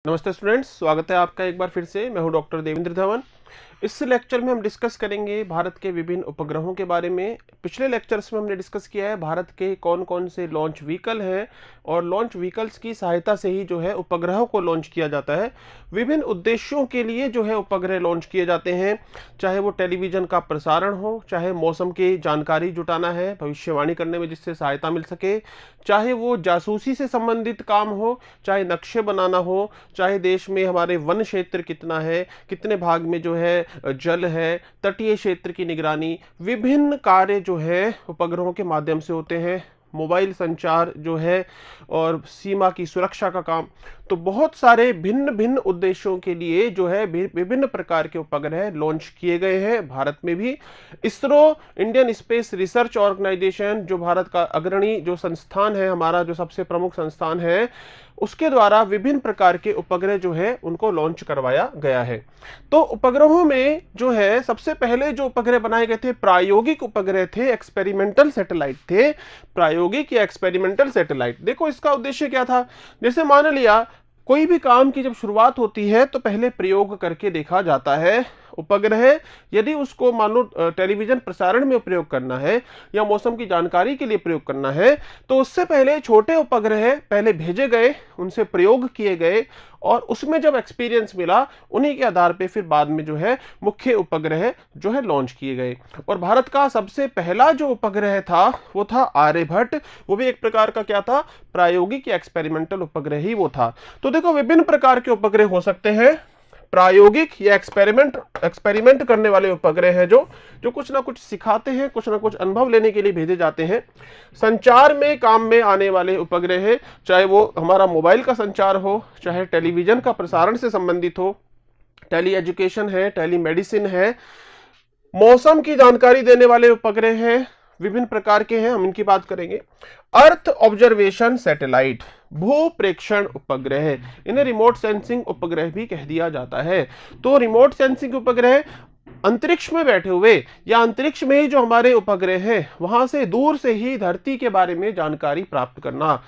नमस्ते स्टूडेंट्स, स्वागत है आपका एक बार फिर से। मैं हूं डॉक्टर देवेंद्र धवन। इस लेक्चर में हम डिस्कस करेंगे भारत के विभिन्न उपग्रहों के बारे में। पिछले लेक्चर्स में हमने डिस्कस किया है भारत के कौन कौन से लॉन्च व्हीकल हैं और लॉन्च व्हीकल्स की सहायता से ही जो है उपग्रहों को लॉन्च किया जाता है। विभिन्न उद्देश्यों के लिए जो है उपग्रह लॉन्च किए जाते हैं, चाहे वो टेलीविजन का प्रसारण हो, चाहे मौसम की जानकारी जुटाना है भविष्यवाणी करने में जिससे सहायता मिल सके, चाहे वो जासूसी से संबंधित काम हो, चाहे नक्शे बनाना हो, चाहे देश में हमारे वन क्षेत्र कितना है, कितने भाग में जो है जल है, तटीय क्षेत्र की निगरानी, विभिन्न कार्य जो है उपग्रहों के माध्यम से होते हैं। मोबाइल संचार जो है और सीमा की सुरक्षा का काम, तो बहुत सारे भिन्न भिन्न उद्देश्यों के लिए जो है विभिन्न प्रकार के उपग्रह लॉन्च किए गए हैं भारत में भी। ISRO, Indian space research organisation, जो भारत का अग्रणी जो संस्थान है, हमारा जो सबसे प्रमुख संस्थान है, उसके द्वारा विभिन्न प्रकार के उपग्रह जो है उनको लॉन्च करवाया गया है। तो उपग्रहों में जो है सबसे पहले जो उपग्रह बनाए गए थे प्रायोगिक उपग्रह थे, एक्सपेरिमेंटल सैटेलाइट थे। प्रायोगिक या एक्सपेरिमेंटल सैटेलाइट, देखो इसका उद्देश्य क्या था। जैसे मान लिया कोई भी काम की जब शुरुआत होती है तो पहले प्रयोग करके देखा जाता है। उपग्रह यदि उसको मान लो टेलीविजन प्रसारण में प्रयोग करना है या मौसम की जानकारी के लिए प्रयोग करना है, तो उससे पहले छोटे उपग्रह पहले भेजे गए, उनसे प्रयोग किए गए और उसमें जब एक्सपीरियंस मिला उन्हीं के आधार पे फिर बाद में जो है मुख्य उपग्रह जो है लॉन्च किए गए। और भारत का सबसे पहला जो उपग्रह था वो था आर्यभट्ट। वो भी एक प्रकार का क्या था, प्रायोगिक या एक्सपेरिमेंटल उपग्रह ही वो था। तो देखो विभिन्न प्रकार के उपग्रह हो सकते हैं। प्रायोगिक या एक्सपेरिमेंट करने वाले उपग्रह हैं जो कुछ ना कुछ सिखाते हैं, कुछ ना कुछ अनुभव लेने के लिए भेजे जाते हैं। संचार में काम में आने वाले उपग्रह है, चाहे वो हमारा मोबाइल का संचार हो, चाहे टेलीविजन का प्रसारण से संबंधित हो, टेली एजुकेशन है, टेली मेडिसिन है। मौसम की जानकारी देने वाले उपग्रह हैं, विभिन्न प्रकार के हैं, हम इनकी बात करेंगे। अर्थ ऑब्जर्वेशन सैटेलाइट, भू प्रेक्षण उपग्रह, इन्हें रिमोट सेंसिंग उपग्रह भी कह दिया जाता है। तो रिमोट सेंसिंग उपग्रह अंतरिक्ष में बैठे हुए या अंतरिक्ष में ही जो हमारे उपग्रह हैं वहां से दूर से ही धरती के बारे में जानकारी प्राप्त करना,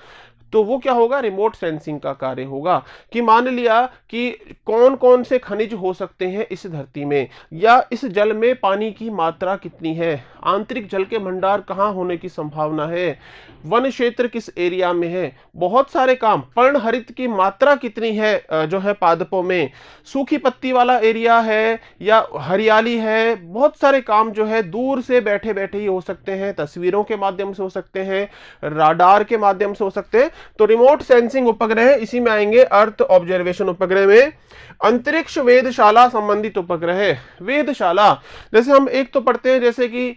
तो वो क्या होगा, रिमोट सेंसिंग का कार्य होगा। कि मान लिया कि कौन कौन से खनिज हो सकते हैं इस धरती में, या इस जल में पानी की मात्रा कितनी है, आंतरिक जल के भंडार कहाँ होने की संभावना है, वन क्षेत्र किस एरिया में है, बहुत सारे काम। पर्णहरित की मात्रा कितनी है जो है पादपों में, सूखी पत्ती वाला एरिया है या हरियाली है, बहुत सारे काम जो है दूर से बैठे बैठे ही हो सकते हैं, तस्वीरों के माध्यम से हो सकते हैं, राडार के माध्यम से हो सकते हैं। तो रिमोट सेंसिंग उपग्रह इसी में आएंगे। अर्थ ऑब्जर्वेशन उपग्रह में अंतरिक्ष वेधशाला संबंधित उपग्रह। वेधशाला जैसे हम एक तो पढ़ते हैं, जैसे कि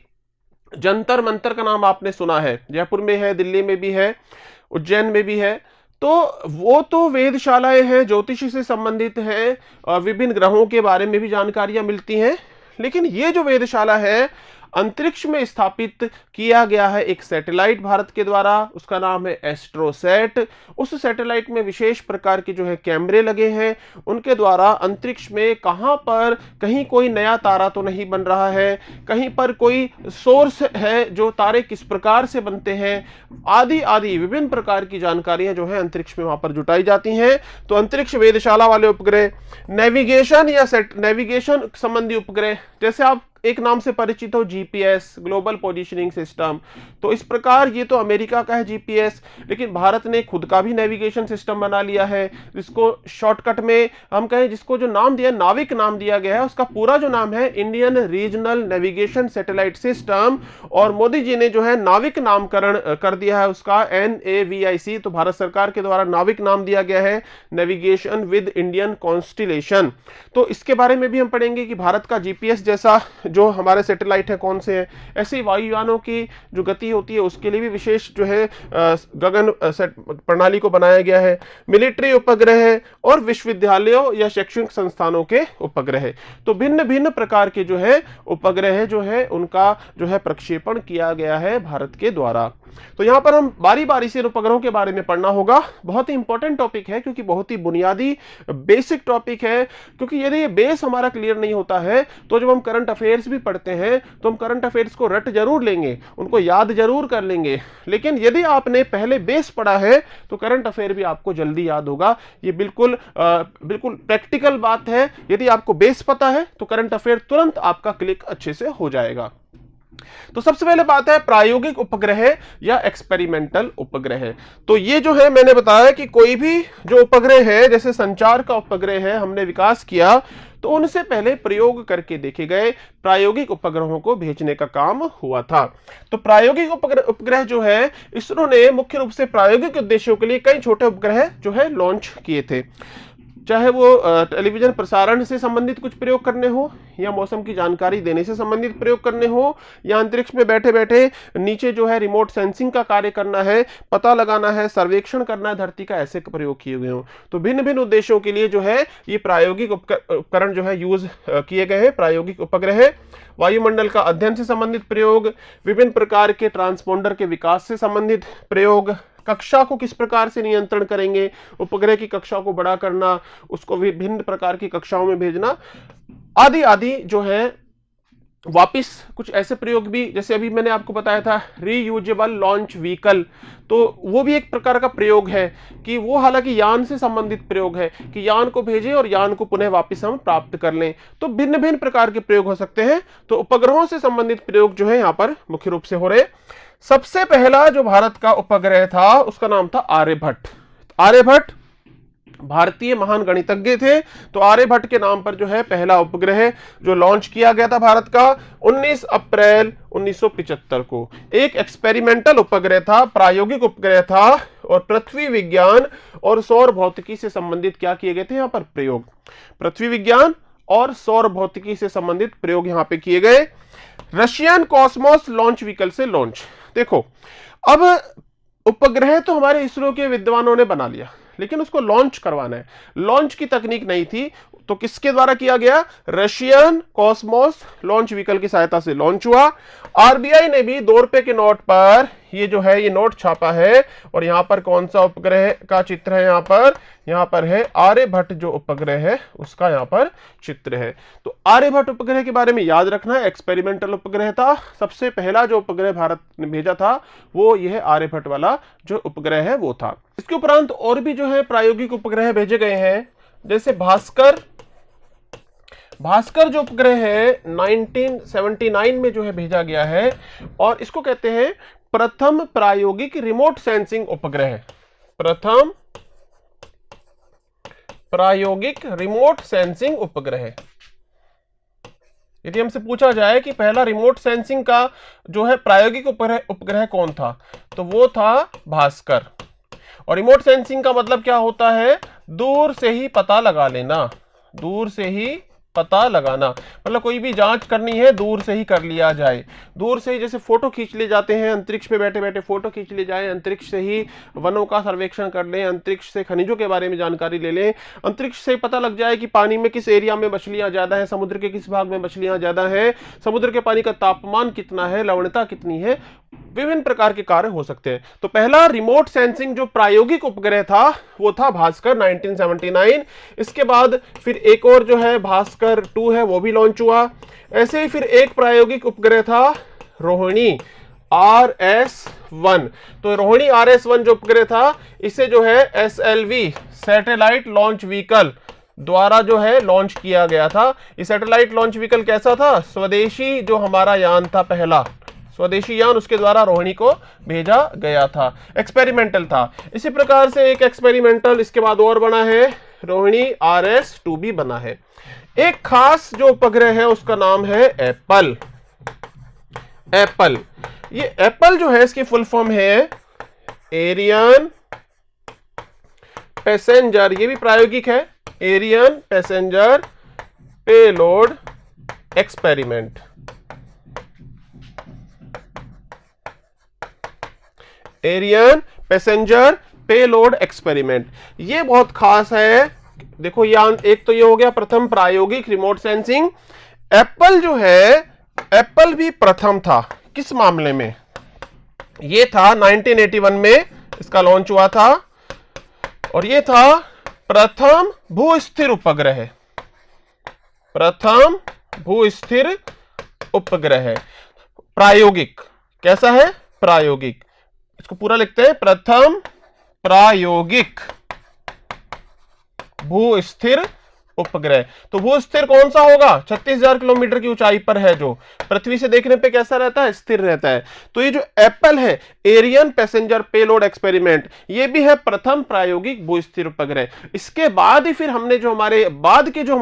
जंतर मंतर का नाम आपने सुना है, जयपुर में है, दिल्ली में भी है, उज्जैन में भी है। तो वो तो वेधशालाएं हैं, ज्योतिषी से संबंधित हैं और विभिन्न ग्रहों के बारे में भी जानकारियां मिलती हैं। लेकिन ये जो वेधशाला है अंतरिक्ष में स्थापित किया गया है एक सैटेलाइट भारत के द्वारा, उसका नाम है एस्ट्रोसैट। उस सैटेलाइट में विशेष प्रकार के जो है कैमरे लगे हैं, उनके द्वारा अंतरिक्ष में कहां पर कहीं कोई नया तारा तो नहीं बन रहा है, कहीं पर कोई सोर्स है, जो तारे किस प्रकार से बनते हैं, आदि आदि विभिन्न प्रकार की जानकारियां जो है अंतरिक्ष में वहां पर जुटाई जाती हैं। तो अंतरिक्ष वेधशाला वाले उपग्रह। नेविगेशन या नेविगेशन संबंधी उपग्रह, जैसे आप एक नाम से परिचित हो जीपीएस, ग्लोबल पोजीशनिंग सिस्टम। तो इस प्रकार ये तो अमेरिका का है जीपीएस, लेकिन भारत ने खुद का भी नेविगेशन सिस्टम बना लिया है, जिसको शॉर्टकट में हम कहें, जिसको जो नाम दिया नाविक नाम दिया गया है, उसका पूरा जो नाम है Indian regional navigation satellite system. और मोदी जी ने जो है नाविक नामकरण कर दिया है उसका, NAVIC। तो भारत सरकार के द्वारा नाविक नाम दिया गया है, नेविगेशन विद इंडियन कॉन्स्टिलेशन। तो इसके बारे में भी हम पढ़ेंगे कि भारत का जीपीएस जैसा जो हमारे सैटेलाइट है कौन से हैं। ऐसे ही वायुयानों की जो गति होती है उसके लिए भी विशेष जो है गगन प्रणाली को बनाया गया है। मिलिट्री उपग्रह और विश्वविद्यालयों या शैक्षणिक संस्थानों के उपग्रह। तो भिन्न भिन्न प्रकार के जो है उपग्रह जो है उनका जो है प्रक्षेपण किया गया है भारत के द्वारा। तो यहां पर हम बारी बारी से उपग्रहों के बारे में पढ़ना होगा। बहुत ही इंपॉर्टेंट टॉपिक है, क्योंकि बहुत ही बुनियादी बेसिक टॉपिक है। क्योंकि यदि ये बेस हमारा क्लियर नहीं होता है तो जब हम करंट अफेयर अफेयर्स भी पढ़ते हैं तो हम करंट अफेयर्स को रट जरूर लेंगे, उनको याद जरूर कर लेंगे, लेकिन यदि आपने पहले बेस पढ़ा है तो करंट अफेयर भी आपको जल्दी याद होगा। ये बिल्कुल प्रैक्टिकल बात है। यदि आपको बेस पता है तो करंट अफेयर तुरंत आपका क्लिक अच्छे से हो जाएगा। तो सबसे पहले बात है प्रायोगिक उपग्रह या एक्सपेरिमेंटल उपग्रह। तो ये जो है मैंने बताया कि कोई भी जो उपग्रह है, जैसे संचार का उपग्रह है, हमने विकास किया तो उनसे पहले प्रयोग करके देखे गए प्रायोगिक उपग्रहों को भेजने का काम हुआ था। तो प्रायोगिक उपग्रह जो है, इसरो ने मुख्य रूप से प्रायोगिक उद्देश्यों के लिए कई छोटे उपग्रह जो है लॉन्च किए थे, चाहे वो टेलीविजन प्रसारण से संबंधित कुछ प्रयोग करने हो, या मौसम की जानकारी देने से संबंधित प्रयोग करने हो, या अंतरिक्ष में बैठे बैठे नीचे जो है रिमोट सेंसिंग का कार्य करना है, पता लगाना है, सर्वेक्षण करना है धरती का, ऐसे प्रयोग किए हुए हो। तो भिन्न भिन्न उद्देश्यों के लिए जो है ये प्रायोगिक उपकरण जो है यूज किए गए हैं। प्रायोगिक उपग्रह वायुमंडल का अध्ययन से संबंधित प्रयोग, विभिन्न प्रकार के ट्रांसपोंडर के विकास से संबंधित प्रयोग, कक्षा को किस प्रकार से नियंत्रण करेंगे, उपग्रह की कक्षा को बड़ा करना, उसको विभिन्न प्रकार की कक्षाओं में भेजना, आदि आदि जो है। वापिस कुछ ऐसे प्रयोग भी, जैसे अभी मैंने आपको बताया था रीयूजेबल लॉन्च व्हीकल, तो वो भी एक प्रकार का प्रयोग है कि वो हालांकि यान से संबंधित प्रयोग है कि यान को भेजें और यान को पुनः वापस हम प्राप्त कर लें। तो भिन्न भिन्न प्रकार के प्रयोग हो सकते हैं। तो उपग्रहों से संबंधित प्रयोग जो है यहाँ पर मुख्य रूप से हो रहे। सबसे पहला जो भारत का उपग्रह था उसका नाम था आर्यभट्ट। आर्यभट्ट भारतीय महान गणितज्ञ थे। तो आर्यभट्ट के नाम पर जो है पहला उपग्रह जो लॉन्च किया गया था भारत का 19 अप्रैल 1975 को। एक एक्सपेरिमेंटल उपग्रह था, प्रायोगिक उपग्रह था, और पृथ्वी विज्ञान और सौर भौतिकी से संबंधित क्या किए गए थे यहाँ पर प्रयोग, पृथ्वी विज्ञान और सौर भौतिकी से संबंधित प्रयोग यहाँ पे किए गए। रशियन कॉस्मोस लॉन्च व्हीकल से लॉन्च। देखो, अब उपग्रह तो हमारे इसरो के विद्वानों ने बना लिया, लेकिन उसको लॉन्च करवाना है। लॉन्च की तकनीक नहीं थी, तो किसके द्वारा किया गया? रशियन कॉस्मोस लॉन्च व्हीकल की सहायता से लॉन्च हुआ। आरबीआई ने भी 2 रुपए के नोट पर ये जो है ये नोट छापा है, और यहां पर कौन सा उपग्रह का चित्र है? यहां पर है आर्यभट्ट जो उपग्रह है उसका यहां पर चित्र है। तो आर्यभट्ट उपग्रह के बारे में याद रखना, एक्सपेरिमेंटल उपग्रह था। सबसे पहला जो उपग्रह भारत ने भेजा था वो यह आर्यभट्ट वाला जो उपग्रह है वो था। इसके उपरांत और भी जो है प्रायोगिक उपग्रह भेजे गए हैं, जैसे भास्कर। भास्कर जो उपग्रह है 1979 में जो है भेजा गया है, और इसको कहते हैं प्रथम प्रायोगिक रिमोट सेंसिंग उपग्रह। प्रथम प्रायोगिक रिमोट सेंसिंग उपग्रह। यदि हमसे पूछा जाए कि पहला रिमोट सेंसिंग का जो है प्रायोगिक उपग्रह कौन था, तो वो था भास्कर। और रिमोट सेंसिंग का मतलब क्या होता है? दूर से ही पता लगा लेना, दूर से ही पता लगाना, मतलब कोई भी जांच करनी है दूर से ही कर लिया जाए। दूर से ही, जैसे फोटो खींच ले जाते हैं, अंतरिक्ष में बैठे बैठे फोटो खींच ले जाए, अंतरिक्ष से ही वनों का सर्वेक्षण कर लें, अंतरिक्ष से खनिजों के बारे में जानकारी ले लें, अंतरिक्ष से पता लग जाए कि पानी में किस एरिया में मछलियां ज्यादा है, समुद्र के किस भाग में मछलियां ज्यादा है, समुद्र के पानी का तापमान कितना है, लवणता कितनी है, विभिन्न प्रकार के कार्य हो सकते हैं। तो पहला रिमोट सेंसिंग जो प्रायोगिक उपग्रह था वो था भास्कर 1979। इसके बाद फिर एक और जो है भास्कर 2 है वो भी लॉन्च हुआ। ऐसे ही फिर एक प्रायोगिक उपग्रह था रोहिणी RS-1। तो रोहिणी RS-1 जो उपग्रह था इसे जो है SLV सैटेलाइट लॉन्च व्हीकल द्वारा जो है लॉन्च किया गया था। ये सैटेलाइट लॉन्च व्हीकल कैसा था? स्वदेशी जो हमारा यान था, पहला स्वदेशी यान, उसके द्वारा रोहिणी को भेजा गया था। एक्सपेरिमेंटल था। इसी प्रकार से एक एक्सपेरिमेंटल इसके बाद और बना है, रोहिणी RS-2 भी बना है। एक खास जो उपग्रह है उसका नाम है एप्पल। एप्पल, ये एप्पल जो है इसकी फुल फॉर्म है एरियन पैसेंजर। ये भी प्रायोगिक है, Ariane passenger payload experiment. Ariane passenger payload experiment, ये बहुत खास है। देखो यान एक तो ये हो गया प्रथम प्रायोगिक रिमोट सेंसिंग। एप्पल जो है, एप्पल भी प्रथम था। किस मामले में? ये था 1981 में इसका लॉन्च हुआ था, और ये था प्रथम भूस्थिर उपग्रह। प्रथम भूस्थिर उपग्रह। प्रायोगिक, कैसा है? प्रायोगिक। इसको पूरा लिखते हैं, प्रथम प्रायोगिक भू स्थिर उपग्रह। तो भू स्थिर कौन सा होगा? 36,000 किलोमीटर की ऊंचाई पर है, जो पृथ्वी से देखने पे कैसा रहता है? स्थिर रहता है। तो ये जो एप्पल है, एरियन पैसेंजर पेलोड एक्सपेरिमेंट, ये भी है प्रथम प्रायोगिक भू स्थिर उपग्रह। इसके बाद ही फिर हमने जो हमारे बाद के जो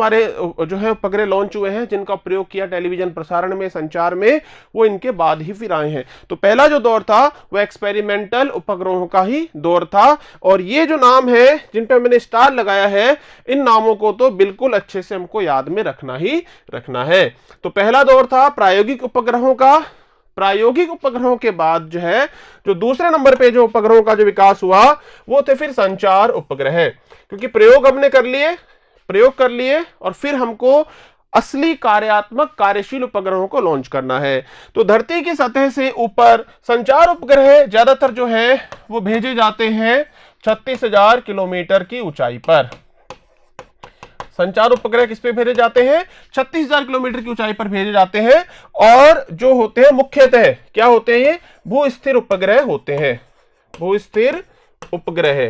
है उपग्रह लॉन्च हुए हैं, जिनका प्रयोग किया टेलीविजन प्रसारण में, संचार में, वो इनके बाद ही फिर आए हैं। तो पहला जो दौर था वो एक्सपेरिमेंटल उपग्रहों का ही दौर था। और ये जो नाम है जिन पे मैंने स्टार लगाया है, इन नामों को तो बिल्कुल अच्छे से हमको याद में रखना ही रखना है। तो पहला दौर था प्रायोगिक उपग्रहों का। प्रायोगिक उपग्रहों के बाद जो है, जो दूसरे नंबर पे जो उपग्रहों का जो विकास हुआ, वो थे फिर संचार उपग्रह। क्योंकि प्रयोग हमने प्रयोग कर लिए और फिर हमको असली कार्यात्मक कार्यशील उपग्रहों को लॉन्च करना है। तो धरती की सतह से ऊपर संचार उपग्रह ज्यादातर जो है वो भेजे जाते हैं 36,000 किलोमीटर की ऊंचाई पर। संचार उपग्रह किस पे भेजे जाते हैं? 36,000 किलोमीटर की ऊंचाई पर भेजे जाते हैं। और जो होते हैं मुख्यतः क्या होते हैं? ये भू स्थिर उपग्रह होते हैं, भू स्थिर उपग्रह,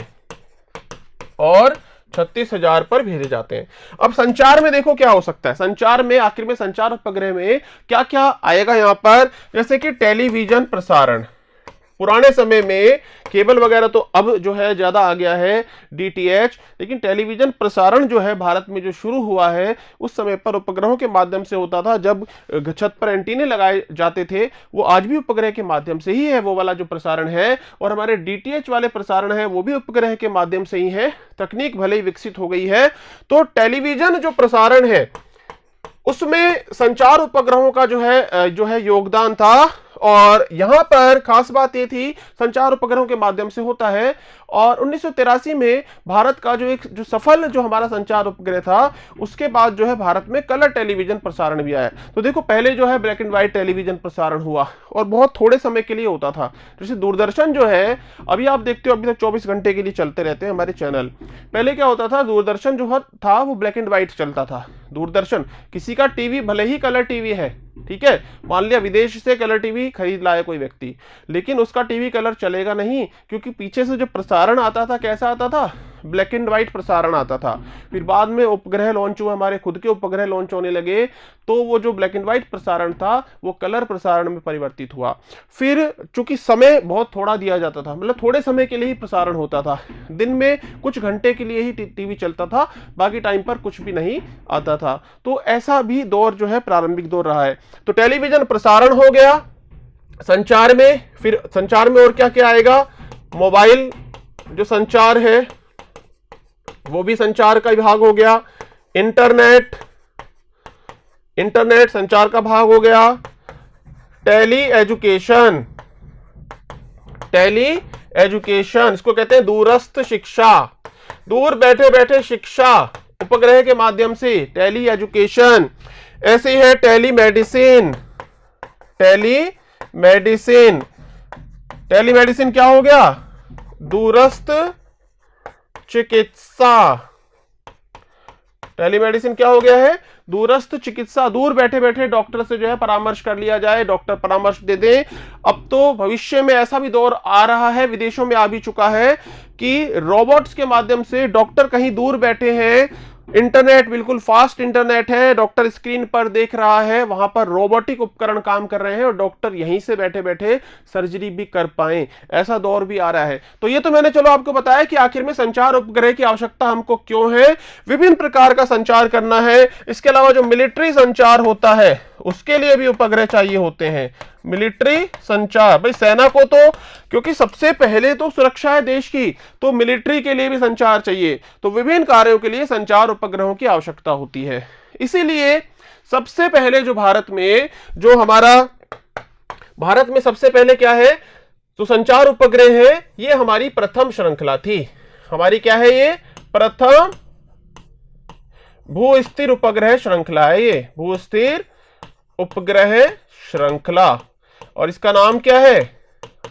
और 36,000 पर भेजे जाते हैं। अब संचार में देखो क्या हो सकता है। संचार में आखिर में संचार उपग्रह में क्या क्या आएगा यहां पर? जैसे कि टेलीविजन प्रसारण। पुराने समय में केबल वगैरह तो अब जो है ज्यादा आ गया है, डीटीएच, लेकिन टेलीविजन प्रसारण जो है भारत में जो शुरू हुआ है, उस समय पर उपग्रहों के माध्यम से होता था। जब छत पर एंटीने लगाए जाते थे, वो आज भी उपग्रह के माध्यम से ही है, वो वाला जो प्रसारण है। और हमारे डीटीएच वाले प्रसारण है, वो भी उपग्रह के माध्यम से ही है। तकनीक भले ही विकसित हो गई है। तो टेलीविजन जो प्रसारण है, उसमें संचार उपग्रहों का जो है योगदान था। और यहां पर खास बात यह थी, संचार उपग्रहों के माध्यम से होता है। और 1983 में भारत का जो सफल जो हमारा संचार उपग्रह था, उसके बाद जो है भारत में कलर टेलीविजन प्रसारण भी आया। तो देखो पहले जो है ब्लैक एंड व्हाइट टेलीविजन प्रसारण हुआ और बहुत थोड़े समय के लिए होता था। जैसे दूरदर्शन जो है, अभी आप देखते हो अभी तक 24 घंटे के लिए चलते रहते हैं हमारे चैनल। पहले क्या होता था, दूरदर्शन जो था वो ब्लैक एंड व्हाइट चलता था। दूरदर्शन, किसी का टीवी भले ही कलर टीवी है, ठीक है, मान लिया विदेश से कलर टीवी खरीद लाया कोई व्यक्ति, लेकिन उसका टीवी कलर चलेगा नहीं, क्योंकि पीछे से जो प्रसारण आता था कैसा आता था? ब्लैक एंड व्हाइट प्रसारण आता था। फिर बाद में उपग्रह लॉन्च हुए, हमारे खुद के उपग्रह लॉन्च होने लगे, तो वो जो ब्लैक एंड व्हाइट प्रसारण था वो कलर प्रसारण में परिवर्तित हुआ। फिर चूंकि समय बहुत थोड़ा दिया जाता था, मतलब थोड़े समय के लिए ही प्रसारण होता था, दिन में कुछ घंटे के लिए ही टीवी चलता था, बाकी टाइम पर कुछ भी नहीं आता था। तो ऐसा भी दौर जो है प्रारंभिक दौर रहा है। तो टेलीविजन प्रसारण हो गया संचार में। फिर संचार में और क्या क्या आएगा? मोबाइल जो संचार है वो भी संचार का भाग हो गया। इंटरनेट संचार का भाग हो गया। टेली एजुकेशन, इसको कहते हैं दूरस्थ शिक्षा, दूर बैठे बैठे शिक्षा उपग्रह के माध्यम से, टेली एजुकेशन। ऐसे ही है टेलीमेडिसिन क्या हो गया? दूरस्थ चिकित्सा। टेलीमेडिसिन क्या हो गया है? दूरस्थ चिकित्सा, दूर बैठे बैठे डॉक्टर से जो है परामर्श कर लिया जाए, डॉक्टर परामर्श दे दें। अब तो भविष्य में ऐसा भी दौर आ रहा है, विदेशों में आ भी चुका है, कि रोबोट्स के माध्यम से डॉक्टर कहीं दूर बैठे हैं, इंटरनेट बिल्कुल फास्ट इंटरनेट है, डॉक्टर स्क्रीन पर देख रहा है, वहां पर रोबोटिक उपकरण काम कर रहे हैं और डॉक्टर यहीं से बैठे बैठे सर्जरी भी कर पाए, ऐसा दौर भी आ रहा है। तो ये तो मैंने चलो आपको बताया कि आखिर में संचार उपग्रह की आवश्यकता हमको क्यों है, विभिन्न प्रकार का संचार करना है। इसके अलावा जो मिलिट्री संचार होता है उसके लिए भी उपग्रह चाहिए होते हैं। मिलिट्री संचार, भाई सेना को तो, क्योंकि सबसे पहले तो सुरक्षा है देश की, तो मिलिट्री के लिए भी संचार चाहिए। तो विभिन्न कार्यों के लिए संचार उपग्रहों की आवश्यकता होती है। इसीलिए सबसे पहले जो भारत में सबसे पहले क्या है, तो संचार उपग्रह है, ये हमारी प्रथम श्रृंखला थी। हमारी क्या है? ये प्रथम भू स्थिर उपग्रह श्रृंखला है, ये भू स्थिर उपग्रह श्रृंखला। और इसका नाम क्या है?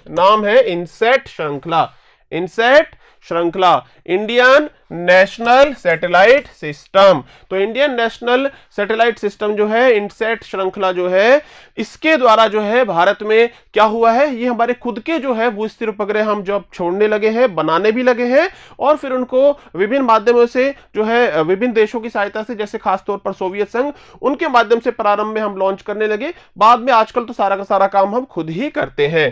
नाम है इनसैट श्रृंखला। इनसैट श्रृंखला, इंडियन नेशनल सैटेलाइट सिस्टम। तो इंडियन नेशनल सैटेलाइट सिस्टम जो है, इनसैट श्रृंखला जो है, इसके द्वारा जो है भारत में क्या हुआ है, ये हमारे खुद के जो है भूस्थिर उपग्रह हम जब छोड़ने लगे हैं, बनाने भी लगे हैं, और फिर उनको विभिन्न माध्यमों से जो है विभिन्न देशों की सहायता से, जैसे खासतौर पर सोवियत संघ, उनके माध्यम से प्रारंभ में हम लॉन्च करने लगे। बाद में आजकल तो सारा का सारा काम हम खुद ही करते हैं।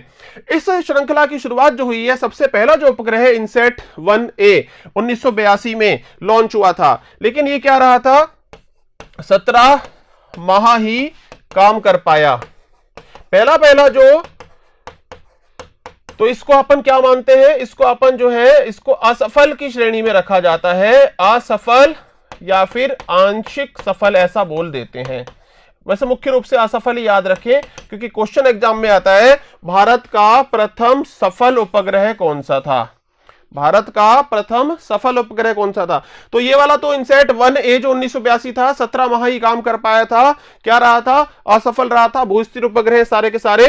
इस श्रृंखला की शुरुआत जो हुई है, सबसे पहला जो उपग्रह है इनसैट 1A 1982 में लॉन्च हुआ था, लेकिन ये क्या रहा था, 17 माह ही काम कर पाया। पहला जो, तो इसको अपन क्या मानते हैं, इसको अपन जो है इसको असफल की श्रेणी में रखा जाता है, असफल या फिर आंशिक सफल ऐसा बोल देते हैं। वैसे मुख्य रूप से असफल ही याद रखें, क्योंकि क्वेश्चन एग्जाम में आता है भारत का प्रथम सफल उपग्रह कौन सा था, भारत का प्रथम सफल उपग्रह कौन सा था। तो ये वाला तो इनसैट 1A जो 1982 था, 17 माह ही काम कर पाया था, क्या रहा था, असफल रहा था, भूस्थिर उपग्रह सारे के सारे।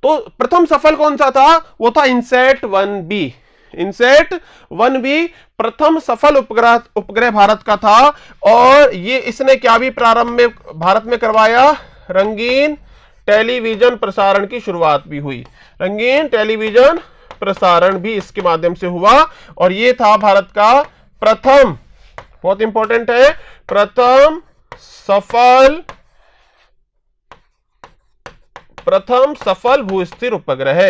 तो प्रथम सफल कौन सा था, वो था इनसैट 1B। इनसैट 1B प्रथम सफल उपग्रह भारत का था, और ये इसने क्या भी प्रारंभ में भारत में करवाया, रंगीन टेलीविजन प्रसारण की शुरुआत भी हुई, रंगीन टेलीविजन प्रसारण भी इसके माध्यम से हुआ। और ये था भारत का प्रथम, बहुत इंपॉर्टेंट है, प्रथम सफल भूस्थिर उपग्रह।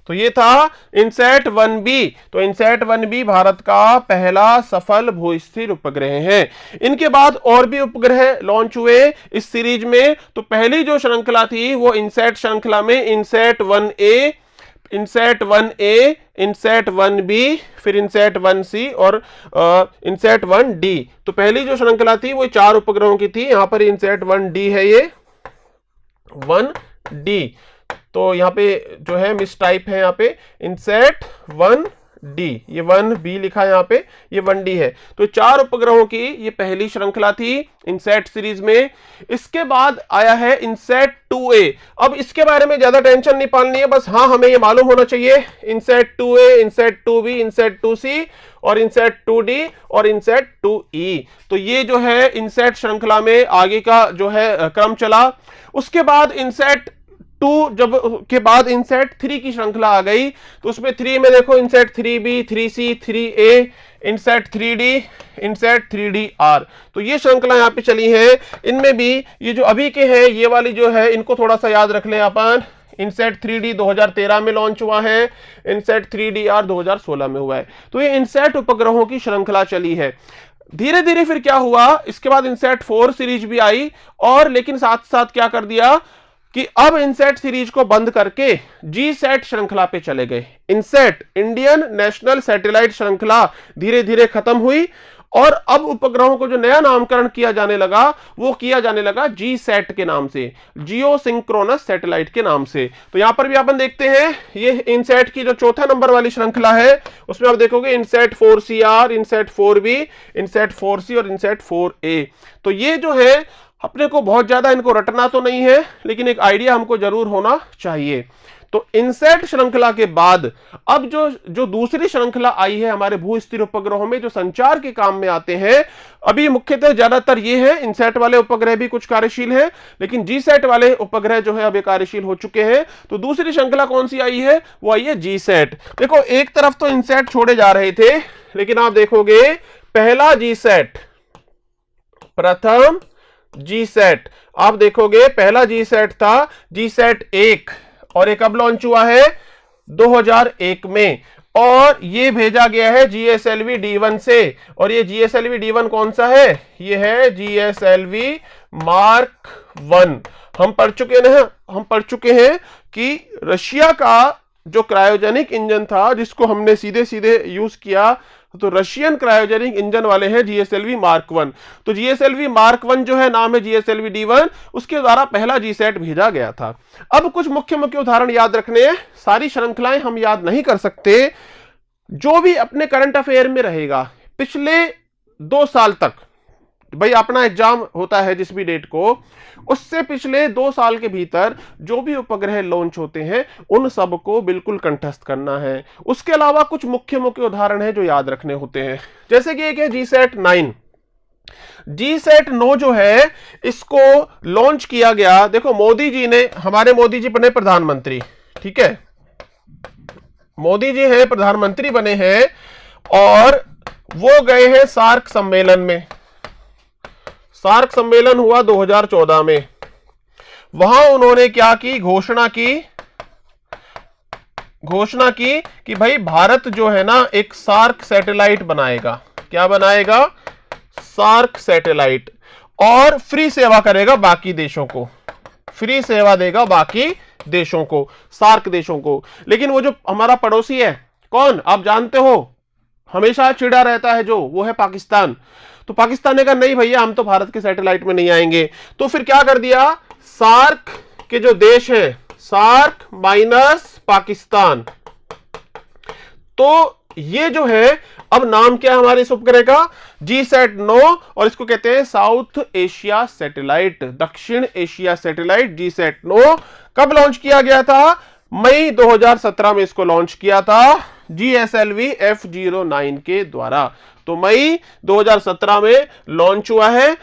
तो ये था इनसैट 1B। तो इनसैट 1B भारत का पहला सफल भूस्थिर उपग्रह है। इनके बाद और भी उपग्रह लॉन्च हुए इस सीरीज में। तो पहली जो श्रृंखला थी वो इनसैट श्रृंखला में INSAT 1A, INSAT 1A, INSAT 1B, फिर इनसैट 1C और इनसैट 1D। तो पहली जो श्रृंखला थी वो 4 उपग्रहों की थी। यहां पर इनसैट 1D है, ये 1D। तो यहाँ पे जो है मिस टाइप है, यहाँ पे इनसैट 1D, ये 1B लिखा है यहाँ पे, ये 1D है। तो 4 उपग्रहों की ये पहली श्रृंखला थी इनसैट सीरीज में। इसके बाद आया है इनसैट 2A। अब इसके बारे में ज्यादा टेंशन नहीं पालनी है, बस हाँ हमें ये मालूम होना चाहिए INSAT 2A, INSAT 2B, INSAT 2C और इनसैट 2D और इनसैट 2E। तो ये जो है इनसैट श्रृंखला में आगे का जो है क्रम चला। उसके बाद इनसैट 2 जब के बाद इनसैट 3 की श्रृंखला आ गई। तो उसमें 3 में देखो INSAT 3B, 3C, 3A, INSAT 3D, INSAT 3DR। तो ये श्रृंखला यहाँ पे चली है। इनमें भी ये जो अभी के हैं, ये वाली जो है इनको थोड़ा सा याद रख लें अपन। इनसैट 3D 2013 में लॉन्च हुआ है, इनसैट 3DR 2016 में हुआ है। तो ये इनसैट उपग्रहों की श्रृंखला चली है। धीरे धीरे फिर क्या हुआ, इसके बाद इनसैट 4 सीरीज भी आई, और लेकिन साथ साथ क्या कर दिया कि अब इनसैट सीरीज को बंद करके जीसैट श्रृंखला पे चले गए। इनसैट, इंडियन नेशनल सैटेलाइट श्रृंखला धीरे धीरे खत्म हुई, और अब उपग्रहों को जो नया नामकरण किया जाने लगा वो किया जाने लगा जीसैट के नाम से, जियो सिंक्रोनस सैटेलाइट के नाम से। तो यहां पर भी अपन देखते हैं ये इनसैट की जो चौथा नंबर वाली श्रृंखला है, उसमें आप देखोगे INSAT 4CR, INSAT 4B, INSAT 4C और इनसैट 4A। तो ये जो है अपने को बहुत ज्यादा इनको रटना तो नहीं है, लेकिन एक आइडिया हमको जरूर होना चाहिए। तो इनसैट श्रृंखला के बाद अब जो दूसरी श्रृंखला आई है हमारे भूस्थिर उपग्रहों में, जो संचार के काम में आते हैं, अभी मुख्यतः ज्यादातर ये है, इनसैट वाले उपग्रह भी कुछ कार्यशील हैं, लेकिन जीसैट वाले उपग्रह जो है अभी कार्यशील हो चुके हैं। तो दूसरी श्रृंखला कौन सी आई है, वो आई है जीसैट। देखो एक तरफ तो इनसैट छोड़े जा रहे थे, लेकिन आप देखोगे पहला जीसैट, प्रथम जीसैट, आप देखोगे पहला जीसैट था जीसैट 1, और एक अब लॉन्च हुआ है 2001 में, और ये भेजा गया है GSLV D1 से। और ये GSLV D1 कौन सा है, ये है GSLV Mark 1। हम पढ़ चुके हैं कि रशिया का जो क्रायोजेनिक इंजन था जिसको हमने सीधे सीधे यूज किया, तो रशियन क्रायोजेनिक इंजन वाले हैं GSLV Mark 1। तो GSLV Mark 1 जो है, नाम है GSLV D1, उसके द्वारा पहला जीसैट भेजा गया था। अब कुछ मुख्य उदाहरण याद रखने हैं, सारी श्रृंखलाएं हम याद नहीं कर सकते। जो भी अपने करंट अफेयर में रहेगा पिछले 2 साल तक, भाई अपना एग्जाम होता है जिस भी डेट को, उससे पिछले 2 साल के भीतर जो भी उपग्रह लॉन्च होते हैं उन सबको बिल्कुल कंठस्थ करना है। उसके अलावा कुछ मुख्य मुख्य उदाहरण है जो याद रखने होते हैं, जैसे कि एक है GSAT-9। GSAT-9 जो है इसको लॉन्च किया गया, देखो मोदी जी ने, हमारे मोदी जी बने प्रधानमंत्री, ठीक है, मोदी जी है प्रधानमंत्री बने हैं और वो गए हैं सार्क सम्मेलन में। सार्क सम्मेलन हुआ 2014 में। वहां उन्होंने क्या की, घोषणा की कि भाई भारत जो है ना एक सार्क सैटेलाइट बनाएगा। क्या बनाएगा? सार्क सैटेलाइट, और फ्री सेवा करेगा बाकी देशों को, फ्री सेवा देगा बाकी देशों को, सार्क देशों को। लेकिन वो जो हमारा पड़ोसी है, कौन आप जानते हो, हमेशा चिढ़ा रहता है जो, वो है पाकिस्तान। तो पाकिस्तान ने कहा नहीं भैया हम तो भारत के सैटेलाइट में नहीं आएंगे। तो फिर क्या कर दिया, सार्क के जो देश हैं, सार्क माइनस पाकिस्तान, तो ये जो है, अब नाम क्या है हमारे इस उपग्रह का, GSAT-9, और इसको कहते हैं साउथ एशिया सैटेलाइट, दक्षिण एशिया सैटेलाइट GSAT-9। कब लॉन्च किया गया था? मई 2017 में इसको लॉन्च किया था GSLV F09 के द्वारा। तो मई 2017 में लॉन्च हुआ है।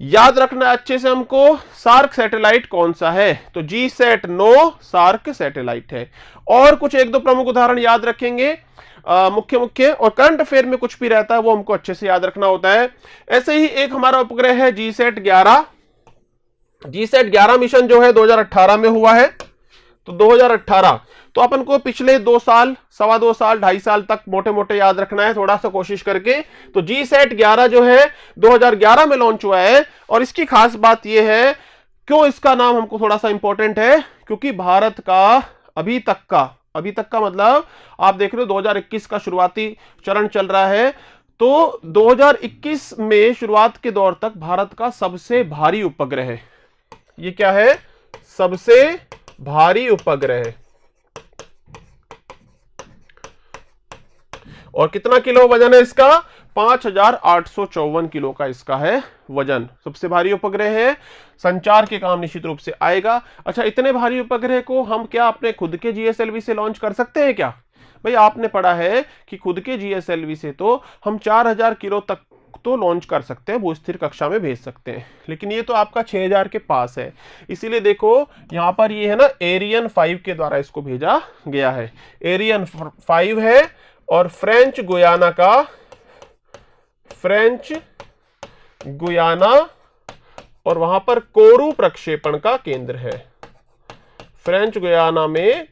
याद रखना अच्छे से हमको, सार्क सैटेलाइट कौन सा है, तो GSAT-9 सार्क सैटेलाइट है। और कुछ एक दो प्रमुख उदाहरण याद रखेंगे, मुख्य, और करंट अफेयर में कुछ भी रहता है वो हमको अच्छे से याद रखना होता है। ऐसे ही एक हमारा उपग्रह है GSAT-11। GSAT-11 मिशन जो है 2018 में हुआ है। तो 2018, तो अपन को पिछले 2 साल, 2.25 साल, 2.5 साल तक मोटे मोटे याद रखना है, थोड़ा सा कोशिश करके। तो GSAT-11 जो है 2011 में लॉन्च हुआ है। और इसकी खास बात यह है, क्यों इसका नाम हमको थोड़ा सा इंपॉर्टेंट है, क्योंकि भारत का अभी तक का मतलब आप देख रहे हो 2021 का शुरुआती चरण चल रहा है। तो 2021 में शुरुआत के दौर तक भारत का सबसे भारी उपग्रह है। ये क्या है? सबसे भारी उपग्रह। और कितना किलो वजन है इसका? 5854 किलो का इसका है वजन। सबसे भारी उपग्रह है, संचार के काम निश्चित रूप से आएगा। अच्छा, इतने भारी उपग्रह को हम क्या अपने खुद के GSLV से लॉन्च कर सकते हैं क्या? भाई आपने पढ़ा है कि खुद के GSLV से तो हम 4000 किलो तक तो लॉन्च कर सकते हैं, वो स्थिर कक्षा में भेज सकते हैं। लेकिन ये तो आपका 6000 के पास है, इसीलिए देखो यहां पर ये है ना, एरियन 5 के द्वारा इसको भेजा गया है। एरियन 5 है और फ्रेंच गुयाना और वहां पर कोरू प्रक्षेपण का केंद्र है। फ्रेंच गुयाना में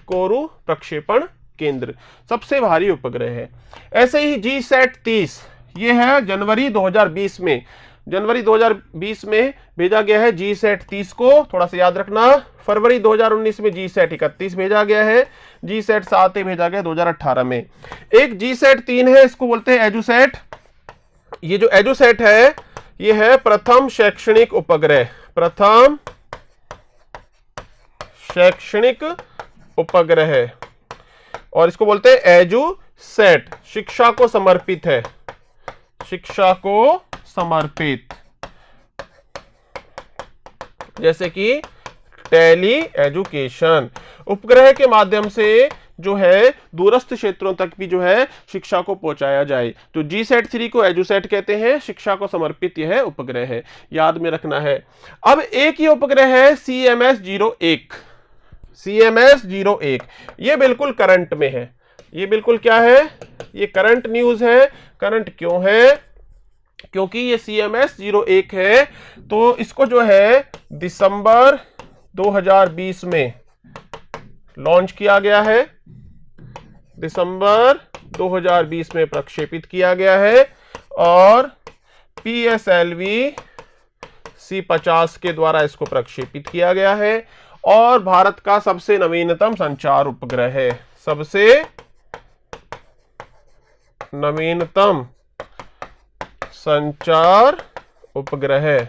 कोरू प्रक्षेपण केंद्र सबसे भारी उपग्रह है। ऐसे ही GSAT-30, ये है जनवरी 2020 में भेजा गया है GSAT-30 को, थोड़ा सा याद रखना। फरवरी 2019 में GSAT-31 भेजा गया है। GSAT-7 भेजा गया 2018 में। एक GSAT-3 है, इसको बोलते हैं एजुसैट। ये जो एजुसैट है ये है प्रथम शैक्षणिक उपग्रह, प्रथम शैक्षणिक उपग्रह है, और इसको बोलते हैं एजुसैट। शिक्षा को समर्पित है, शिक्षा को समर्पित, जैसे कि टेली एजुकेशन। उपग्रह के माध्यम से जो है दूरस्थ क्षेत्रों तक भी जो है शिक्षा को पहुंचाया जाए। तो GSAT-3 को एजुसैट कहते हैं, शिक्षा को समर्पित यह उपग्रह है, याद में रखना है। अब एक ही उपग्रह है CMS-01। CMS-01 ये बिल्कुल करंट में है, ये बिल्कुल क्या है, ये करंट न्यूज है। करंट क्यों है? क्योंकि ये CMS-01 है, तो इसको जो है दिसंबर 2020 में लॉन्च किया गया है, दिसंबर 2020 में प्रक्षेपित किया गया है, और PSLV C50 के द्वारा इसको प्रक्षेपित किया गया है, और भारत का सबसे नवीनतम संचार उपग्रह है, सबसे नवीनतम संचार उपग्रह।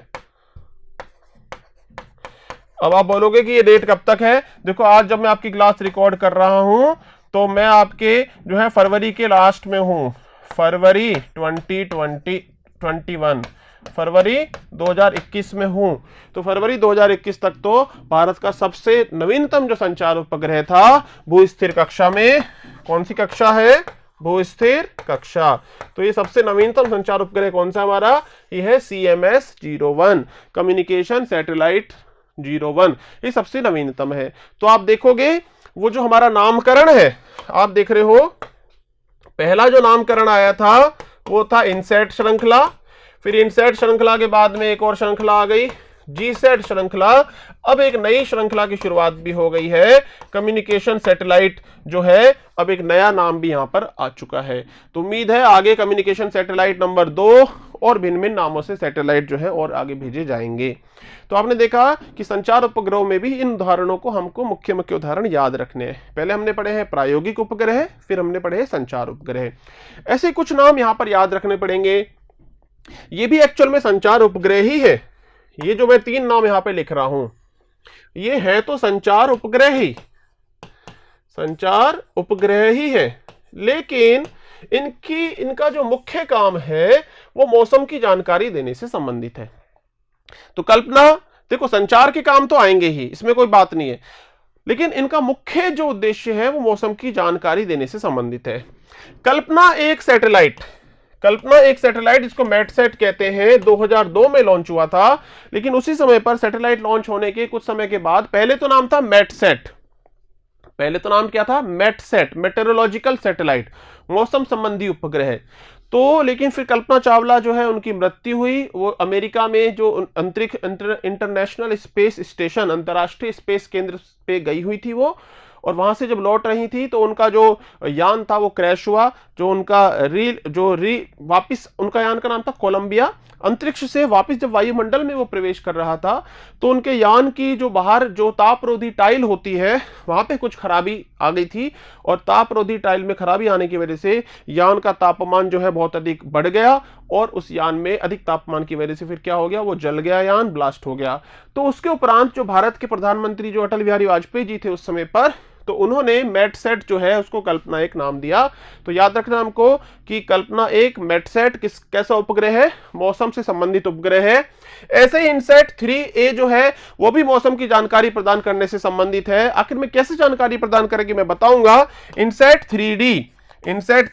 अब आप बोलोगे कि ये डेट कब तक है? देखो आज जब मैं आपकी क्लास रिकॉर्ड कर रहा हूं तो मैं आपके जो है फरवरी के लास्ट में हूं, फरवरी 2021, फरवरी 2021 में हूं। तो फरवरी 2021 तक तो भारत का सबसे नवीनतम जो संचार उपग्रह था भू-स्थिर कक्षा में, कौन सी कक्षा है, भू-स्थिर कक्षा। तो ये सबसे नवीनतम संचार उपग्रह कौन सा हमारा, ये है CMS-01, कम्युनिकेशन सैटेलाइट 01, ये सबसे नवीनतम है। तो आप देखोगे वो जो हमारा नामकरण है, आप देख रहे हो पहला जो नामकरण आया था वो था इनसैट श्रृंखला, फिर इनसैट श्रृंखला के बाद में एक और श्रृंखला आ गई जीसैट श्रृंखला। अब एक नई श्रृंखला की शुरुआत भी हो गई है, कम्युनिकेशन सैटेलाइट जो है, अब एक नया नाम भी यहां पर आ चुका है। तो उम्मीद है आगे कम्युनिकेशन सैटेलाइट नंबर 2 और भिन्न भिन्न नामों से सैटेलाइट जो है और आगे भेजे जाएंगे। तो आपने देखा कि संचार उपग्रहों में भी इन उदाहरणों को हमको मुख्य मुख्य उदाहरण याद रखने हैं। पहले हमने पढ़े हैं प्रायोगिक उपग्रह, फिर हमने पढ़े हैं संचार उपग्रह। ऐसे कुछ नाम यहां पर याद रखने पड़ेंगे। ये भी एक्चुअल में संचार उपग्रह ही है। ये जो मैं 3 नाम यहां पे लिख रहा हूं ये है तो संचार उपग्रह ही, संचार उपग्रह ही है, लेकिन इनका जो मुख्य काम है वो मौसम की जानकारी देने से संबंधित है। तो कल्पना, देखो संचार के काम तो आएंगे ही, इसमें कोई बात नहीं है, लेकिन इनका मुख्य जो उद्देश्य है वो मौसम की जानकारी देने से संबंधित है। कल्पना एक सैटेलाइट जिसको मैटसेट कहते हैं 2002 में लॉन्च हुआ था, लेकिन उसी समय पर सैटेलाइट लॉन्च होने के कुछ समय के बाद पहले तो नाम था मैटसेट, पहले तो नाम क्या था, मैटसेट, मेटेरोलॉजिकल सैटेलाइट, मौसम संबंधी उपग्रह। तो लेकिन फिर कल्पना चावला जो है उनकी मृत्यु हुई, वो अमेरिका में जो अंतरिक्ष इंटरनेशनल स्पेस स्टेशन, अंतर्राष्ट्रीय स्पेस केंद्र पे गई हुई थी वो, और वहां से जब लौट रही थी तो उनका जो यान था वो क्रैश हुआ। जो उनका वापिस, उनका यान का नाम था कोलंबिया। अंतरिक्ष से वापस जब वायुमंडल में वो प्रवेश कर रहा था तो उनके यान की जो बाहर जो तापरोधी टाइल होती है वहां पे कुछ खराबी आ गई थी, और तापरोधी टाइल में खराबी आने की वजह से यान का तापमान जो है बहुत अधिक बढ़ गया, और उस यान में अधिक तापमान की वजह से फिर क्या हो गया, वो जल गया, यान ब्लास्ट हो गया। तो उसके उपरांत जो भारत के प्रधानमंत्री जो अटल बिहारी वाजपेयी जी थे उस समय पर, तो उन्होंने मैटसेट जो है उसको कल्पना एक नाम दिया। तो याद रखना हमको कि कल्पना एक, मैटसेट कैसा उपग्रह है, मौसम से संबंधित उपग्रह है। ऐसे ही इनसैट 3A जो है वो भी मौसम की जानकारी प्रदान करने से संबंधित है। आखिर में कैसे जानकारी प्रदान करेगी मैं बताऊंगा। इनसैट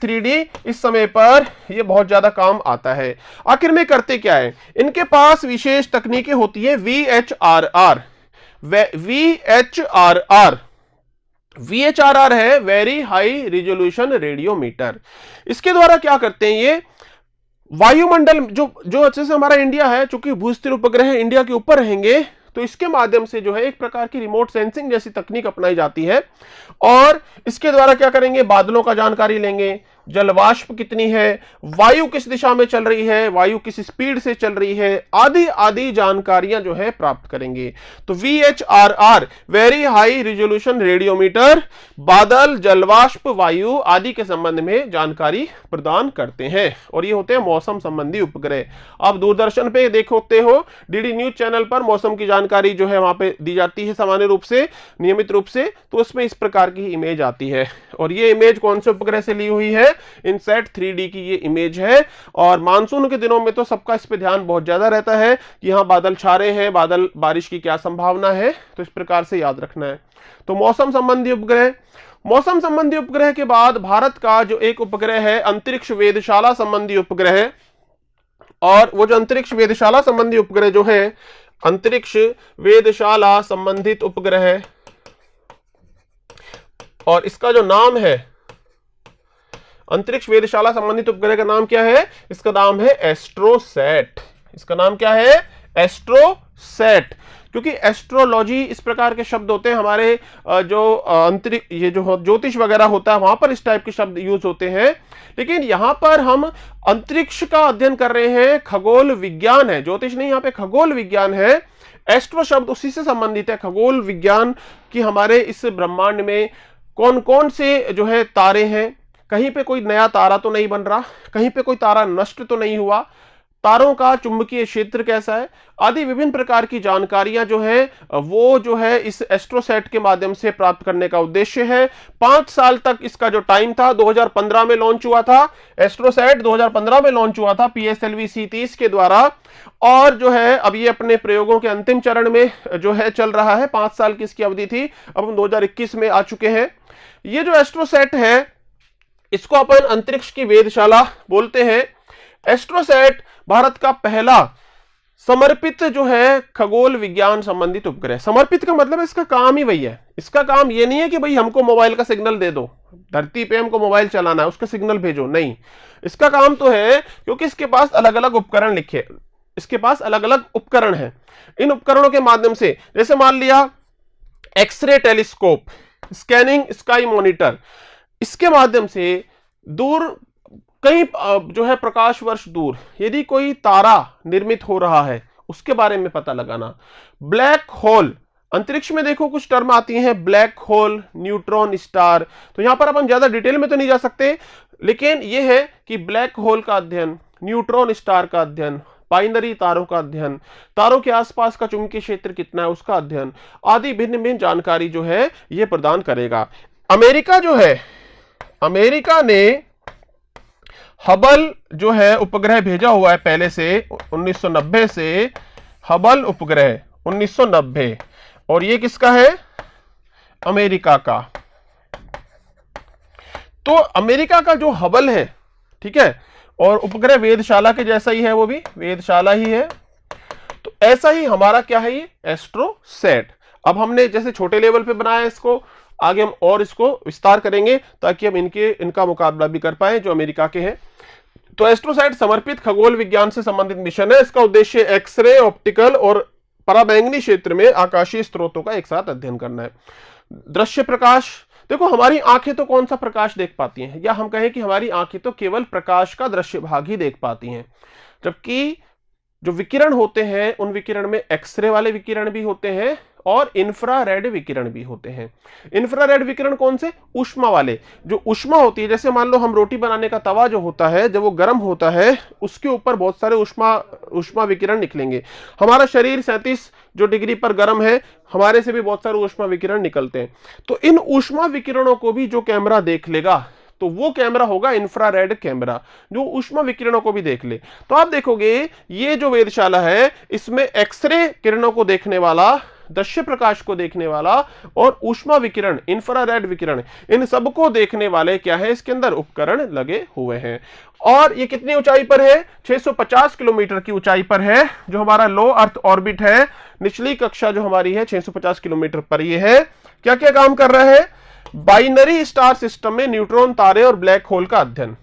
3D इस समय पर ये बहुत ज्यादा काम आता है। आखिर में करते क्या है, इनके पास विशेष तकनीकें होती है VHRR है, वेरी हाई रिजोल्यूशन रेडियोमीटर। इसके द्वारा क्या करते हैं, ये वायुमंडल जो अच्छे से हमारा इंडिया है, चूंकि भू-स्थिर उपग्रह है, इंडिया के ऊपर रहेंगे, तो इसके माध्यम से जो है एक प्रकार की रिमोट सेंसिंग जैसी तकनीक अपनाई जाती है, और इसके द्वारा क्या करेंगे, बादलों का जानकारी लेंगे, जलवाष्प कितनी है, वायु किस दिशा में चल रही है, वायु किस स्पीड से चल रही है, आदि आदि जानकारियां जो है प्राप्त करेंगे। तो VHRR, very high resolution radiometer, बादल, जलवाष्प, वायु आदि के संबंध में जानकारी प्रदान करते हैं, और ये होते हैं मौसम संबंधी उपग्रह। आप दूरदर्शन पे देखते हो, DD न्यूज चैनल पर मौसम की जानकारी जो है वहां पे दी जाती है सामान्य रूप से, नियमित रूप से, तो उसमें इस प्रकार की इमेज आती है। और ये इमेज कौन से उपग्रह से ली हुई है, इनसैट 3D की ये इमेज है। और मानसून के दिनों में तो सबका इस पे ध्यान बहुत ज्यादा रहता है कि यहां बादल छा रहे हैं, बादल बारिश की क्या संभावना है, तो इस प्रकार से याद रखना है। तो मौसम संबंधी उपग्रह के बाद भारत का जो एक उपग्रह है अंतरिक्ष वेधशाला संबंधी उपग्रह, और वो जो अंतरिक्ष वेधशाला संबंधी उपग्रह जो है, अंतरिक्ष वेधशाला संबंधित उपग्रह, और इसका जो नाम है, अंतरिक्ष वेधशाला संबंधित उपग्रह का नाम क्या है, इसका नाम है एस्ट्रोसैट। इसका नाम क्या है, एस्ट्रोसैट, क्योंकि एस्ट्रोलॉजी इस प्रकार के शब्द होते हैं हमारे जो अंतरिक्ष, ये जो ज्योतिष वगैरह होता है वहां पर इस टाइप के शब्द यूज होते हैं, लेकिन यहां पर हम अंतरिक्ष का अध्ययन कर रहे हैं, खगोल विज्ञान है, ज्योतिष नहीं, यहां पे खगोल विज्ञान है। एस्ट्रो शब्द उसी से संबंधित है, खगोल विज्ञान की हमारे इस ब्रह्मांड में कौन कौन से जो है तारे हैं, कहीं पे कोई नया तारा तो नहीं बन रहा, कहीं पे कोई तारा नष्ट तो नहीं हुआ, तारों का चुंबकीय क्षेत्र कैसा है आदि विभिन्न प्रकार की जानकारियां जो है वो जो है इस एस्ट्रोसैट के माध्यम से प्राप्त करने का उद्देश्य है। 5 साल तक इसका जो टाइम था, 2015 में लॉन्च हुआ था एस्ट्रोसैट, 2015 में लॉन्च हुआ था PSLV-C30 के द्वारा, और जो है अब ये अपने प्रयोगों के अंतिम चरण में जो है चल रहा है। 5 साल की इसकी अवधि थी, अब हम 2021 में आ चुके हैं। ये जो एस्ट्रोसैट है इसको अपन अंतरिक्ष की वेधशाला बोलते हैं। एस्ट्रोसैट भारत का पहला समर्पित जो है खगोल विज्ञान संबंधित उपग्रह। समर्पित का मतलब इसका काम ही वही है। इसका काम ये नहीं है कि भाई हमको मोबाइल का सिग्नल दे दो, धरती पे हमको मोबाइल चलाना है उसका सिग्नल भेजो, नहीं। इसका काम तो है, क्योंकि इसके पास अलग अलग उपकरण लिखे, इसके पास अलग अलग उपकरण है। इन उपकरणों के माध्यम से, जैसे मान लिया x ray telescope, scanning sky monitor, इसके माध्यम से दूर कई जो है प्रकाश वर्ष दूर यदि कोई तारा निर्मित हो रहा है उसके बारे में पता लगाना। ब्लैक होल, अंतरिक्ष में देखो कुछ टर्म आती हैं, ब्लैक होल, न्यूट्रॉन स्टार, तो यहां पर अपन ज्यादा डिटेल में तो नहीं जा सकते, लेकिन यह है कि ब्लैक होल का अध्ययन, न्यूट्रॉन स्टार का अध्ययन, बाइनरी तारों का अध्ययन, तारों के आसपास का चुंबकीय क्षेत्र कितना है उसका अध्ययन आदि भिन्न भिन्न जानकारी जो है यह प्रदान करेगा। अमेरिका जो है, अमेरिका ने हबल जो है उपग्रह भेजा हुआ है पहले से, 1990 से हबल उपग्रह 1990, और ये किसका है? अमेरिका का। तो अमेरिका का जो हबल है, ठीक है, और उपग्रह वेधशाला के जैसा ही है, वो भी वेधशाला ही है। तो ऐसा ही हमारा क्या है, ये एस्ट्रोसैट। अब हमने जैसे छोटे लेवल पे बनाया इसको, आगे हम और इसको विस्तार करेंगे ताकि हम इनका मुकाबला भी कर पाए जो अमेरिका के हैं। तो एस्ट्रोसैट समर्पित खगोल विज्ञान से संबंधित मिशन है। इसका उद्देश्य एक्सरे, ऑप्टिकल और पराबैंगनी क्षेत्र में आकाशीय स्रोतों का एक साथ अध्ययन करना है। दृश्य प्रकाश, देखो हमारी आंखें तो कौन सा प्रकाश देख पाती हैं, या हम कहें कि हमारी आंखें तो केवल प्रकाश का दृश्य भाग ही देख पाती हैं, जबकि जो विकिरण होते हैं उन विकिरण में एक्सरे वाले विकिरण भी होते हैं और इंफ्रारेड विकिरण भी होते हैं। इंफ्रारेड विकिरण कौन से? ऊष्मा वाले। जो ऊष्मा होती है, जैसे मान लो हम रोटी बनाने का तवा जो होता है, जब वो गर्म होता है उसके ऊपर बहुत सारे ऊष्मा विकिरण निकलेंगे। हमारा शरीर 37 जो डिग्री पर गर्म है, हमारे से भी बहुत सारे ऊष्मा विकिरण निकलते हैं। तो इन ऊष्मा विकिरणों को भी जो कैमरा देख लेगा तो वो कैमरा होगा इंफ्रारेड कैमरा, जो ऊष्मा विकिरणों को भी देख ले। तो आप देखोगे ये जो वेधशाला है इसमें एक्सरे किरणों को देखने वाला, दृश्य प्रकाश को देखने वाला और ऊष्मा विकिरण, इंफ्रारेड विकिरण, इन सबको देखने वाले क्या है, इसके अंदर उपकरण लगे हुए हैं। और ये कितनी ऊंचाई पर है? 650 किलोमीटर की ऊंचाई पर है, जो हमारा लो अर्थ ऑर्बिट है। निचली कक्षा जो हमारी है 650 किलोमीटर पर ये है। क्या क्या काम कर रहा है? बाइनरी स्टार सिस्टम में न्यूट्रॉन तारे और ब्लैक होल का अध्ययन।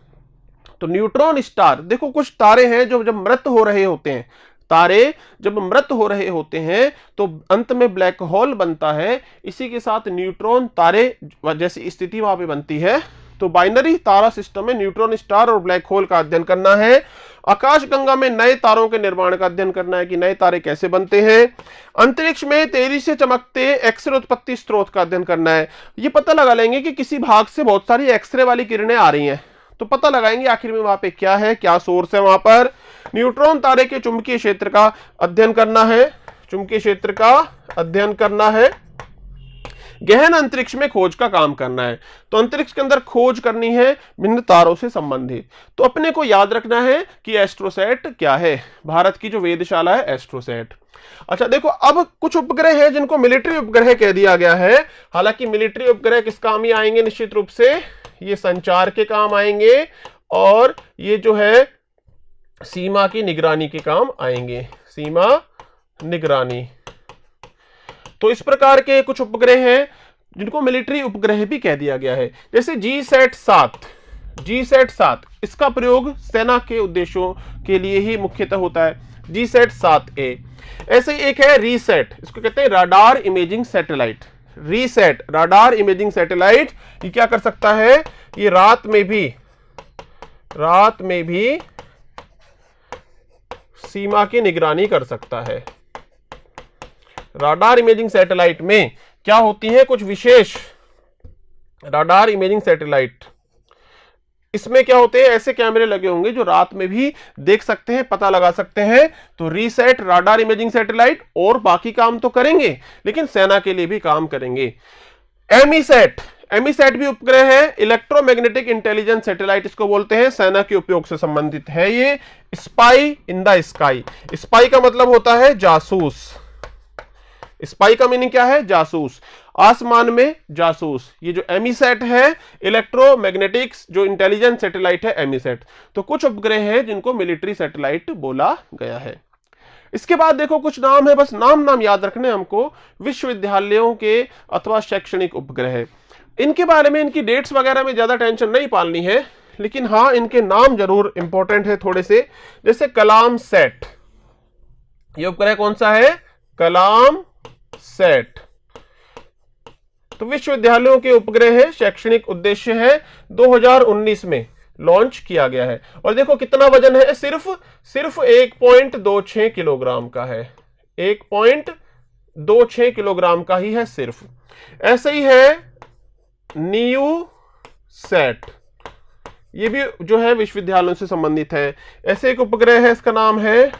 तो न्यूट्रॉन स्टार, देखो कुछ तारे हैं जो जब मृत हो रहे होते हैं, तारे जब मृत हो रहे होते हैं तो अंत में ब्लैक होल बनता है। इसी के साथ न्यूट्रॉन तारे जैसी स्थिति वहां पे बनती है। तो बाइनरी तारा सिस्टम में न्यूट्रॉन स्टार और ब्लैक होल का अध्ययन करना है। आकाशगंगा में नए तारों के निर्माण का अध्ययन करना है कि नए तारे कैसे बनते हैं। अंतरिक्ष में तेजी से चमकते एक्सरे उत्पत्ति स्रोत का अध्ययन करना है। ये पता लगा लेंगे कि किसी भाग से बहुत सारी एक्सरे वाली किरणें आ रही हैं, तो पता लगाएंगे आखिर में वहां पे क्या है, क्या सोर्स है वहां पर। न्यूट्रॉन तारे के चुंबकीय क्षेत्र का अध्ययन करना है, चुंबकीय क्षेत्र का अध्ययन करना है। गहन अंतरिक्ष में खोज का काम करना है। तो अंतरिक्ष के अंदर खोज करनी है भिन्न तारों से संबंधित। तो अपने को याद रखना है कि एस्ट्रोसैट क्या है, भारत की जो वेधशाला है एस्ट्रोसैट। अच्छा देखो, अब कुछ उपग्रह हैं जिनको मिलिट्री उपग्रह कह दिया गया है। हालांकि मिलिट्री उपग्रह किस काम ही आएंगे? निश्चित रूप से ये संचार के काम आएंगे और ये जो है सीमा की निगरानी के काम आएंगे, सीमा निगरानी। तो इस प्रकार के कुछ उपग्रह हैं जिनको मिलिट्री उपग्रह भी कह दिया गया है। जैसे GSAT-7, इसका प्रयोग सेना के उद्देश्यों के लिए ही मुख्यतः होता है, GSAT-7A। ऐसे ही एक है रीसेट, इसको कहते हैं radar imaging satellite. Reset radar imaging satellite, ये क्या कर सकता है? ये रात में भी सीमा की निगरानी कर सकता है। राडार इमेजिंग सैटेलाइट में क्या होती है कुछ विशेष राडार इमेजिंग सैटेलाइट, इसमें क्या होते हैं, ऐसे कैमरे लगे होंगे जो रात में भी देख सकते हैं, पता लगा सकते हैं। तो रीसैट राडार इमेजिंग सैटेलाइट और बाकी काम तो करेंगे लेकिन सेना के लिए भी काम करेंगे। एमीसैट, एमीसैट भी उपग्रह है, इलेक्ट्रोमैग्नेटिक इंटेलिजेंस सैटेलाइट इसको बोलते हैं, सेना के उपयोग से संबंधित है ये। Spy in the sky, spy का मतलब होता है जासूस, स्पाई का मीनिंग क्या है, जासूस, आसमान में जासूस। ये जो एमीसैट है, इलेक्ट्रोमैग्नेटिक्स जो इंटेलिजेंस सैटेलाइट है एमीसैट। तो कुछ उपग्रह हैं जिनको मिलिट्री सैटेलाइट बोला गया है। इसके बाद देखो कुछ नाम है, बस नाम नाम याद रखने हमको, विश्वविद्यालयों के अथवा शैक्षणिक उपग्रह। इनके बारे में, इनकी डेट्स वगैरह में ज्यादा टेंशन नहीं पालनी है, लेकिन हाँ इनके नाम जरूर इंपॉर्टेंट है थोड़े से। जैसे कलाम सैट, ये उपग्रह कौन सा है, कलाम सैट। तो विश्वविद्यालयों के उपग्रह है, शैक्षणिक उद्देश्य है, 2019 में लॉन्च किया गया है। और देखो कितना वजन है, सिर्फ 1.26 किलोग्राम का है, 1.26 किलोग्राम का ही है सिर्फ। ऐसे ही है न्यू सैट, ये भी जो है विश्वविद्यालयों से संबंधित है। ऐसे एक उपग्रह है, इसका नाम है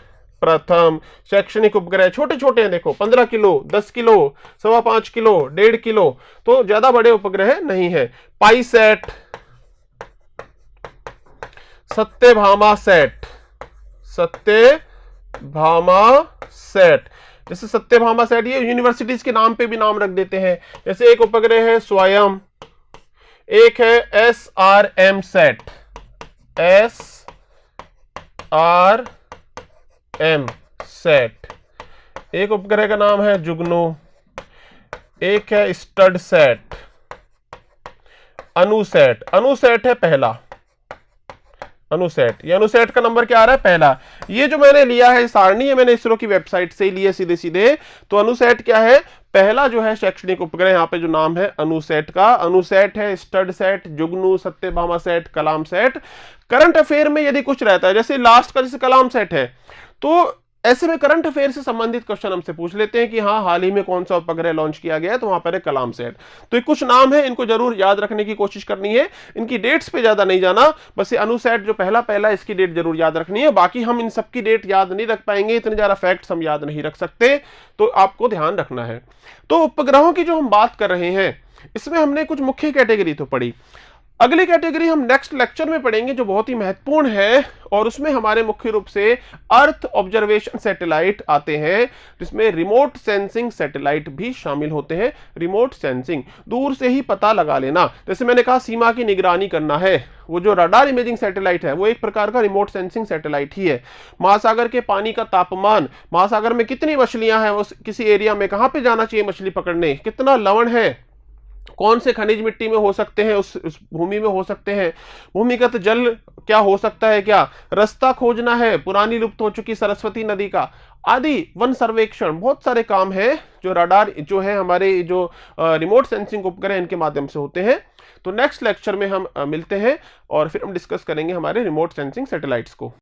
प्रथम, शैक्षणिक उपग्रह, छोटे छोटे हैं देखो, 15 किलो, 10 किलो, 5.25 किलो, 1.5 किलो, तो ज्यादा बड़े उपग्रह नहीं है। पाईसैट, सत्यभामा सैट, सत्यभामा सैट, जैसे सत्यभामा सैट, ये यूनिवर्सिटीज के नाम पे भी नाम रख देते हैं। जैसे एक उपग्रह है स्वयं, एक है SRM सैट, SRM सैट, एक उपग्रह का नाम है जुगनू, एक है स्टड सैट, अनुसैट, अनुसैट है पहला, अनुसैट, ये अनुसैट का नंबर क्या आ रहा है, पहला। ये जो मैंने लिया है सारणी है, मैंने इसरो की वेबसाइट से ही लिया सीधे सीधे। तो अनुसैट क्या है, पहला जो है शैक्षणिक उपग्रह, यहाँ पे जो नाम है अनुसैट का, अनुसैट है, स्टड सैट, जुगनू, सत्यभामा सैट, कलाम सैट। करंट अफेयर में यदि कुछ रहता है, जैसे लास्ट का जैसे कलाम सैट है, तो ऐसे में करंट अफेयर से संबंधित क्वेश्चन हमसे पूछ लेते हैं कि हाँ हाल ही में कौन सा उपग्रह लॉन्च किया गया है, तो वहां पर है कलाम सैट। तो ये कुछ नाम है, इनको जरूर याद रखने की कोशिश करनी है, इनकी डेट्स पे ज्यादा नहीं जाना, बस ये अनुसैट जो पहला पहला इसकी डेट जरूर याद रखनी है। बाकी हम इन सबकी डेट याद नहीं रख पाएंगे, इतने ज्यादा फैक्ट्स हम याद नहीं रख सकते, तो आपको ध्यान रखना है। तो उपग्रहों की जो हम बात कर रहे हैं, इसमें हमने कुछ मुख्य कैटेगरी तो पढ़ी, अगली कैटेगरी हम नेक्स्ट लेक्चर में पढ़ेंगे जो बहुत ही महत्वपूर्ण है, और उसमें हमारे मुख्य रूप से अर्थ ऑब्जर्वेशन सैटेलाइट आते हैं, जिसमें रिमोट सेंसिंग सैटेलाइट भी शामिल होते हैं। रिमोट सेंसिंग, दूर से ही पता लगा लेना, जैसे मैंने कहा सीमा की निगरानी करना है, वो जो रडार इमेजिंग सैटेलाइट है वो एक प्रकार का रिमोट सेंसिंग सैटेलाइट ही है। महासागर के पानी का तापमान, महासागर में कितनी मछलियां हैं, उस किसी एरिया में कहां पे जाना चाहिए मछली पकड़ने, कितना लवण है, कौन से खनिज मिट्टी में हो सकते हैं, उस भूमि में हो सकते हैं, भूमिगत जल क्या हो सकता है, क्या रास्ता खोजना है पुरानी लुप्त हो चुकी सरस्वती नदी का, आदि वन सर्वेक्षण, बहुत सारे काम हैं जो रडार जो है हमारे जो रिमोट सेंसिंग उपग्रह इनके माध्यम से होते हैं। तो नेक्स्ट लेक्चर में हम मिलते हैं और फिर हम डिस्कस करेंगे हमारे रिमोट सेंसिंग सैटेलाइट्स को।